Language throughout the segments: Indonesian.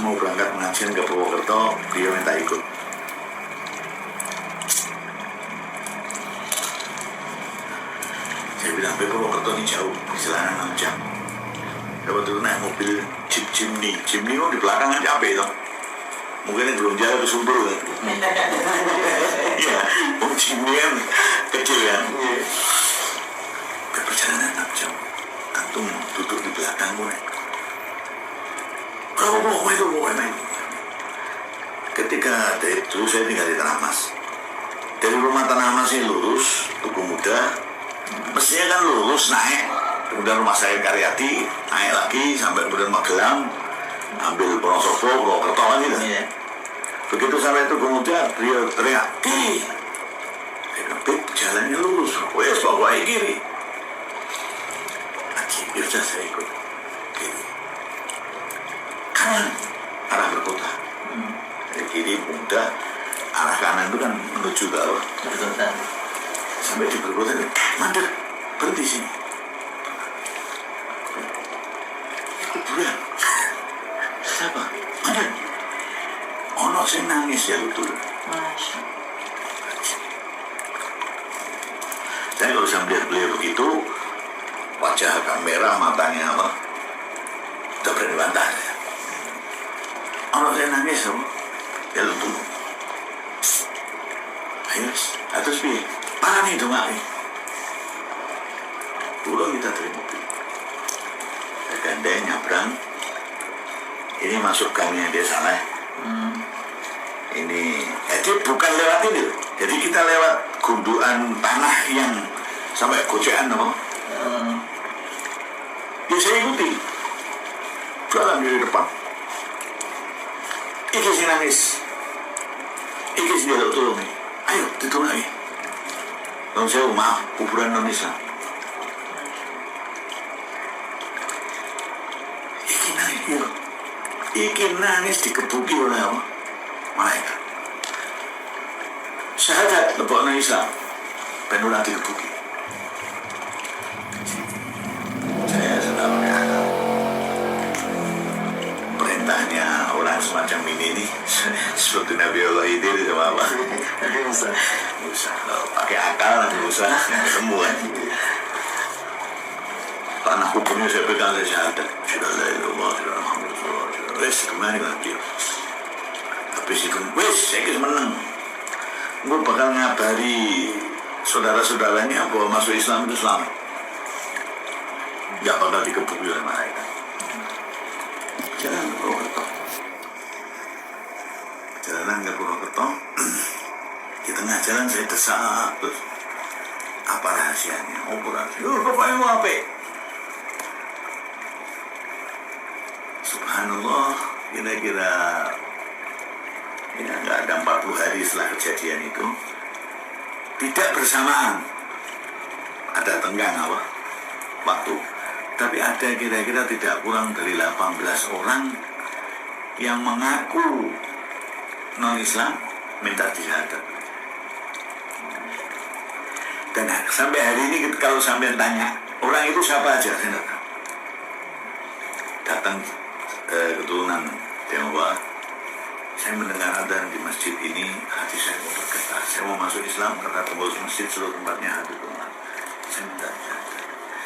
mau berangkat pengajian ke Purwokerto, dia minta ikut. Saya bilang, Purwokerto ini jauh, perjalanan 6 jam. Saya waktu itu naik mobil Jeep Jimny kok di belakang kan capek toh. Mungkin yang belum jalan ke Sumber kan. Iya, Jimny kan kecil kan. Perjalanan 6 jam. Antum duduk di belakang gue. Berapa itu main. Ketika dari itu saya tinggal di Tanah Mas. Dari rumah Tanah Mas ini lurus, Tugu Muda. Mestinya kan lurus naik. Kemudian rumah saya Karyadi, naik lagi sampai kemudian Magelang, ambil Wonosobo, Purwokerto kan gitu. Yeah. Begitu sampai Tugu Muda, beliau teriak, "Kiri!" Saya bilang, jalannya lurus, wes pokoknya kiri. Ya sudah saya ikut kiri. Kanan, arah berkota. Dari kiri Muda, arah kanan itu kan menuju ke arah berkota. Sampai di berkota, mandek, berhenti sini. Kuburan. Siapa? Mandek. Ono sing nangis ya betul. Saya kalau bisa melihat beliau begitu, wajah agak merah, matanya apa? Udah berani bantah ya. Ono saya nangis apa? Ya betul. Ayo, terus piye? Parah nih dong Ali. Pulang kita dari mobil. Saya gandeng nyabrang. Ini masuk gangnya dia sana. Ini, jadi bukan lewat ini. Jadi kita lewat gundukan tanah yang sampai gocekan apa? Ya saya ikuti. Jalan di depan. Iki si nangis. Iki si jaluk tolong nih. Ayo, ditolong lagi. Tolong saya maaf, kuburan non-Islam. Iki nangis, yuk. Iki nangis dikebuki oleh apa? Malaikat. Syahadat lebok non-Islam. Penulah dikebuki. Saya sudah mengatakan perintahnya orang semacam ini nih seperti Nabi Allah itu sama apa? Bisa pakai akal nanti bisa semua. Tanah hukumnya saya pegang, saya syahadat. Sudah la ilaha illallah, sudah alhamdulillah. Wes kemana kan dia? Habis itu, wes saya menang. Gue bakal ngabari saudara-saudaranya bahwa masuk Islam itu selamat. Gak bakal dikebuki oleh mereka. Jalan ke Purwokerto. Perjalanan ke Purwokerto. Di tengah jalan saya desak terus. Apa rahasianya? Operasi. Bapaknya mau apa? Subhanallah. Kira-kira ya nggak ada 40 hari setelah kejadian itu. Tidak bersamaan. Ada tenggang apa? Waktu. Tapi ada kira-kira tidak kurang dari 18 orang yang mengaku non-Islam minta syahadat. Dan sampai hari ini kalau sampai tanya orang itu siapa aja, saya tidak tahu. Datang keturunan Tionghoa, saya mendengar adzan di masjid ini, hati saya mau bergetar. Saya mau masuk Islam karena pengurus masjid seluruh tempatnya Habibullah. Saya minta syahadat.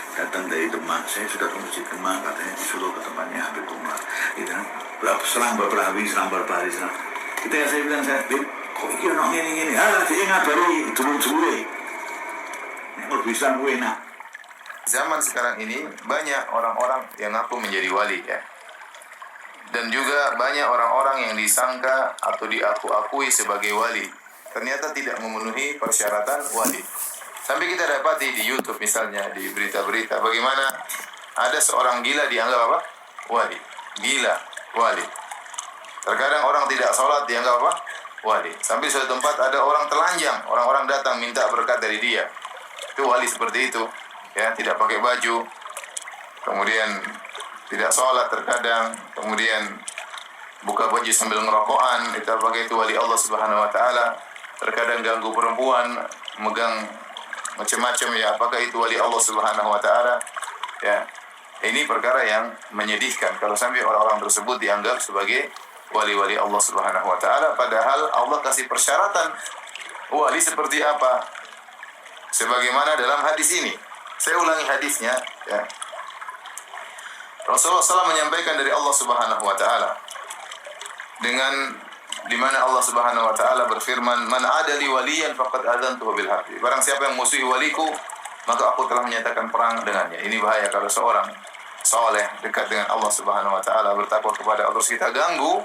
Datang dari Demak, saya sudah ke masjid Demak, katanya disuruh ke tempatnya Habibullah. Gitu kan, serang beberapa hari, serang. Kita saya bilang, kok ini orang ini, dia ngabari dulu-dulu. Ini mau bisa gue enak. Zaman sekarang ini banyak orang-orang yang ngaku menjadi wali ya. Dan juga banyak orang-orang yang disangka atau diaku-akui sebagai wali. Ternyata tidak memenuhi persyaratan wali. Sampai kita dapati di YouTube misalnya, di berita-berita, bagaimana ada seorang gila dianggap apa? Wali. Gila, wali. Terkadang orang tidak sholat dianggap apa? Wali. Sampai suatu tempat ada orang telanjang, orang-orang datang minta berkat dari dia. Itu wali seperti itu. Ya, tidak pakai baju, kemudian tidak sholat terkadang, kemudian buka baju sambil ngerokokan, itu pakai itu wali Allah Subhanahu Wa Taala. Terkadang ganggu perempuan, megang macam-macam ya, apakah itu wali Allah Subhanahu Wa Taala? Ya, ini perkara yang menyedihkan kalau sampai orang-orang tersebut dianggap sebagai wali-wali Allah Subhanahu wa taala, padahal Allah kasih persyaratan wali seperti apa. Sebagaimana dalam hadis ini. Saya ulangi hadisnya ya. Rasulullah SAW menyampaikan dari Allah Subhanahu wa taala dengan di mana Allah Subhanahu wa taala berfirman, "Man adali waliyan faqad adzantuhu bil harbi." Barang siapa yang musuhi waliku, maka aku telah menyatakan perang dengannya. Ini bahaya kalau seorang saleh dekat dengan Allah Subhanahu wa taala, bertakwa kepada Allah, terus kita ganggu,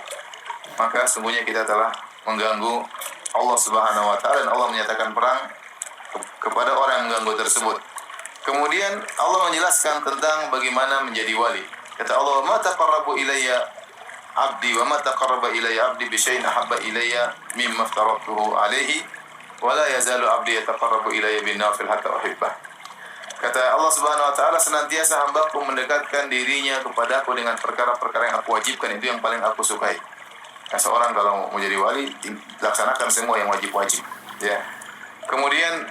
maka sungguhnya kita telah mengganggu Allah Subhanahu wa taala, dan Allah menyatakan perang kepada orang yang mengganggu tersebut. Kemudian Allah menjelaskan tentang bagaimana menjadi wali. Kata Allah, "Ma taqarrabu ilayya 'abdi wa ma taqarraba ilayya 'abdi bi syai'in ahabba ilayya mimma aftaratuhu 'alaihi wa la yazalu 'abdi yataqarrabu ilayya bin nawafil hatta uhibbah." Kata Allah Subhanahu wa taala, senantiasa hambaku mendekatkan dirinya kepadaku dengan perkara-perkara yang aku wajibkan, itu yang paling aku sukai. Nah, seorang kalau mau jadi wali, laksanakan semua yang wajib-wajib, ya. Kemudian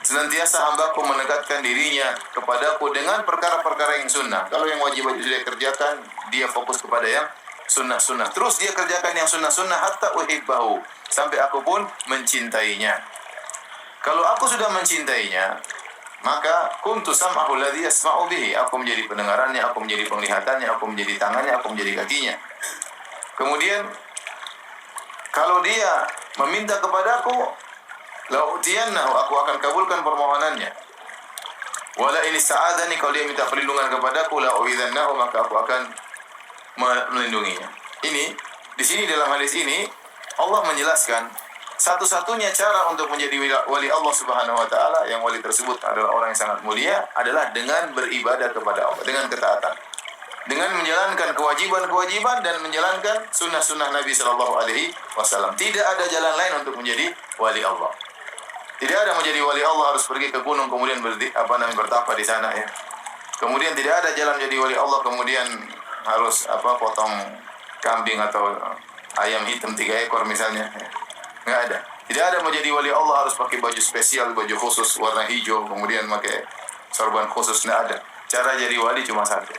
senantiasa hambaku mendekatkan dirinya kepadaku dengan perkara-perkara yang sunnah. Kalau yang wajib-wajib dia kerjakan, dia fokus kepada yang sunnah-sunnah. Terus dia kerjakan yang sunnah-sunnah hatta uhibbahu, sampai aku pun mencintainya. Kalau aku sudah mencintainya, maka kuntu sam'ahu alladhi yasma'u bihi. Aku menjadi pendengarannya, aku menjadi penglihatannya, aku menjadi tangannya, aku menjadi kakinya. Kemudian kalau dia meminta kepadaku, la utiyannahu, aku akan kabulkan permohonannya. Wala in ista'adani, kalau dia minta perlindungan kepadaku, la uidzannahu, maka aku akan melindunginya. Ini di sini dalam hadis ini Allah menjelaskan satu-satunya cara untuk menjadi wali Allah Subhanahu wa taala, yang wali tersebut adalah orang yang sangat mulia, adalah dengan beribadah kepada Allah, dengan ketaatan, dengan menjalankan kewajiban-kewajiban dan menjalankan sunnah-sunnah Nabi sallallahu alaihi wasallam. Tidak ada jalan lain untuk menjadi wali Allah. Tidak ada menjadi wali Allah harus pergi ke gunung kemudian bertapa di sana, ya. Kemudian tidak ada jalan menjadi wali Allah kemudian harus potong kambing atau ayam hitam 3 ekor misalnya. Enggak ada. Tidak ada menjadi wali Allah harus pakai baju spesial, baju khusus warna hijau, kemudian pakai sorban khusus. Enggak ada. Cara jadi wali cuma satu,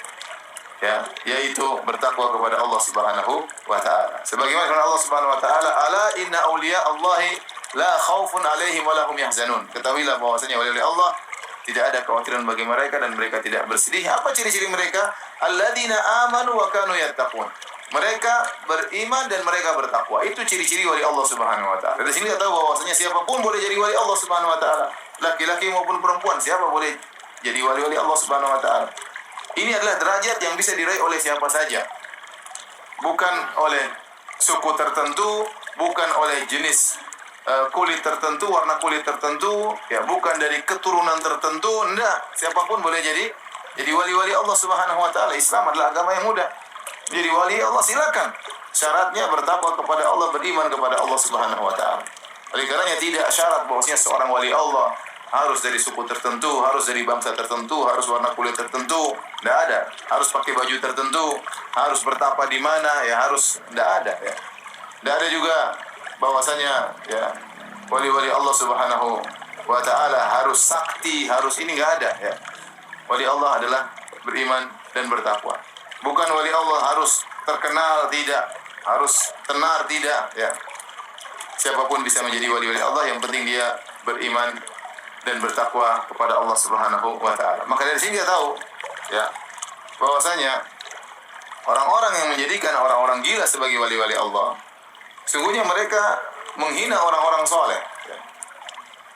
ya, yaitu bertakwa kepada Allah Subhanahu wa taala. Sebagaimana firman Allah Subhanahu wa taala, "Ala inna awliya Allahi la khaufun 'alaihim wa lahum yahzanun." Ketahuilah bahwasanya wali Allah tidak ada kekhawatiran bagi mereka dan mereka tidak bersedih. Apa ciri-ciri mereka? Alladzina amanu wa kanu yattaqun. Mereka beriman dan mereka bertakwa. Itu ciri-ciri wali Allah Subhanahu wa taala. Dari sini kita tahu bahwasanya siapapun boleh jadi wali Allah Subhanahu wa taala. Laki-laki maupun perempuan, siapa boleh jadi wali Allah Subhanahu wa taala. Ini adalah derajat yang bisa diraih oleh siapa saja. Bukan oleh suku tertentu, bukan oleh jenis kulit tertentu, warna kulit tertentu, ya, bukan dari keturunan tertentu, enggak. Siapapun boleh jadi wali-wali Allah Subhanahu wa taala. Islam adalah agama yang mudah. Jadi wali Allah silakan. Syaratnya bertakwa kepada Allah, beriman kepada Allah Subhanahu wa taala. Oleh karenanya tidak syarat bahwasanya seorang wali Allah harus dari suku tertentu, harus dari bangsa tertentu, harus warna kulit tertentu. Tidak ada. Harus pakai baju tertentu, harus bertapa di mana, ya, harus, tidak ada, ya. Tidak ada juga bahwasanya, ya, wali-wali Allah Subhanahu wa taala harus sakti, harus ini, enggak ada, ya. Wali Allah adalah beriman dan bertakwa. Bukan wali Allah harus terkenal, tidak, harus tenar, tidak, ya. Siapapun bisa menjadi wali-wali Allah, yang penting dia beriman dan bertakwa kepada Allah Subhanahu wa taala. Maka dari sini kita tahu, ya, bahwasanya orang-orang yang menjadikan orang-orang gila sebagai wali-wali Allah, sungguhnya mereka menghina orang-orang soleh.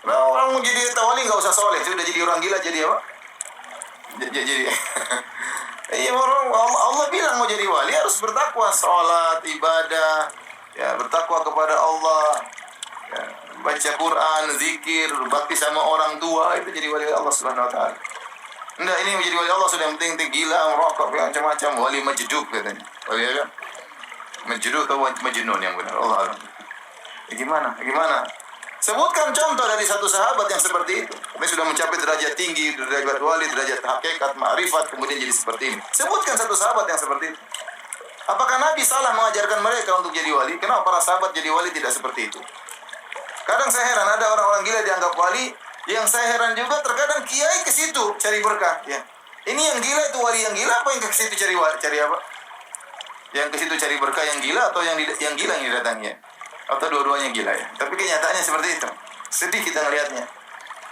Nah, orang mau jadi wali nggak usah soleh, sudah jadi orang gila jadi apa? Jadi iya, Allah bilang mau jadi wali harus bertakwa, salat, ibadah, ya, bertakwa kepada Allah, ya, baca Quran, zikir, bakti sama orang tua, itu jadi wali Allah Subhanahu wa taala. Enggak, ini menjadi wali Allah sudah penting gila, merokok, macam-macam, wali majdub katanya. Wali apa? Majdub atau majnun yang benar, Allah alam. Gimana? Sebutkan contoh dari satu sahabat yang seperti itu. Dia sudah mencapai derajat tinggi, derajat wali, derajat hakikat, ma'rifat, kemudian jadi seperti ini. Sebutkan satu sahabat yang seperti itu. Apakah Nabi salah mengajarkan mereka untuk jadi wali? Kenapa para sahabat jadi wali tidak seperti itu? Kadang saya heran, ada orang-orang gila dianggap wali. Yang saya heran juga terkadang kiai ke situ cari berkah. Ya. Ini yang gila itu wali yang gila, apa yang ke situ cari apa? Yang ke situ cari berkah yang gila atau yang gila yang didatanginya? Atau dua-duanya gila ya? Tapi kenyataannya seperti itu. Sedih kita ngelihatnya.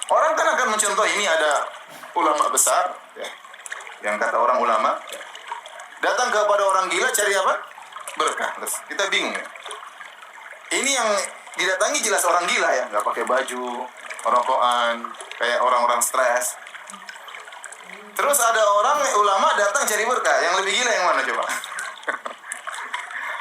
Orang kan akan mencontoh, ini ada ulama besar, ya, yang kata orang ulama, ya, datang kepada orang gila cari apa? Berkah. Terus kita bingung ya. Ini yang didatangi jelas orang gila ya, nggak pakai baju, rokokan, kayak orang-orang stres. Terus ada orang ulama datang cari berkah, yang lebih gila yang mana coba?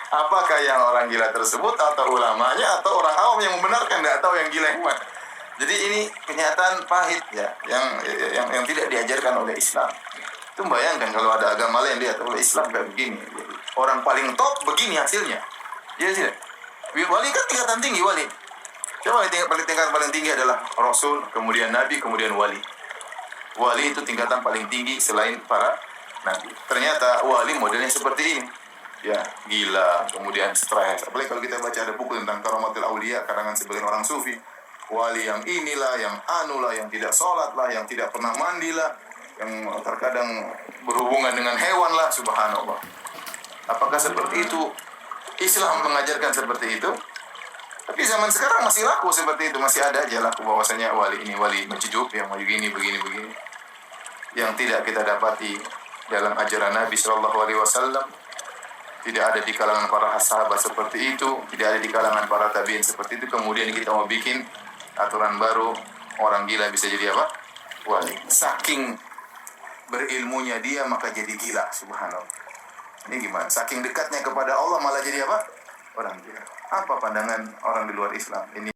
Apakah yang orang gila tersebut atau ulamanya atau orang awam yang membenarkan, nggak tahu yang gila yang mana? Jadi ini kenyataan pahit ya, yang tidak diajarkan oleh Islam. Itu bayangkan kalau ada agama lain lihat oleh Islam kayak begini. Orang paling top begini hasilnya. Iya sih. Wali kan tingkatan tinggi wali. Coba tingkatan paling tinggi adalah Rasul, kemudian Nabi, kemudian wali. Wali itu tingkatan paling tinggi selain para nabi. Ternyata wali modelnya seperti ini. Ya, gila, kemudian stres. Apalagi kalau kita baca ada buku tentang Karamatul Aulia karangan sebagian orang sufi. Wali yang inilah, yang anulah, yang tidak sholat lah, yang tidak pernah mandi lah, yang terkadang berhubungan dengan hewan lah, subhanallah. Apakah seperti itu? Islam mengajarkan seperti itu? Tapi zaman sekarang masih laku seperti itu, masih ada aja laku bahwasanya wali ini wali menciduk, yang begini. Yang tidak kita dapati dalam ajaran Nabi SAW. Tidak ada di kalangan para sahabat seperti itu, tidak ada di kalangan para tabi'in seperti itu. Kemudian kita mau bikin aturan baru, orang gila bisa jadi apa? Wali. Saking berilmunya dia maka jadi gila, subhanallah. Ini gimana? Saking dekatnya kepada Allah malah jadi apa? Orang gila. Apa pandangan orang di luar Islam? Ini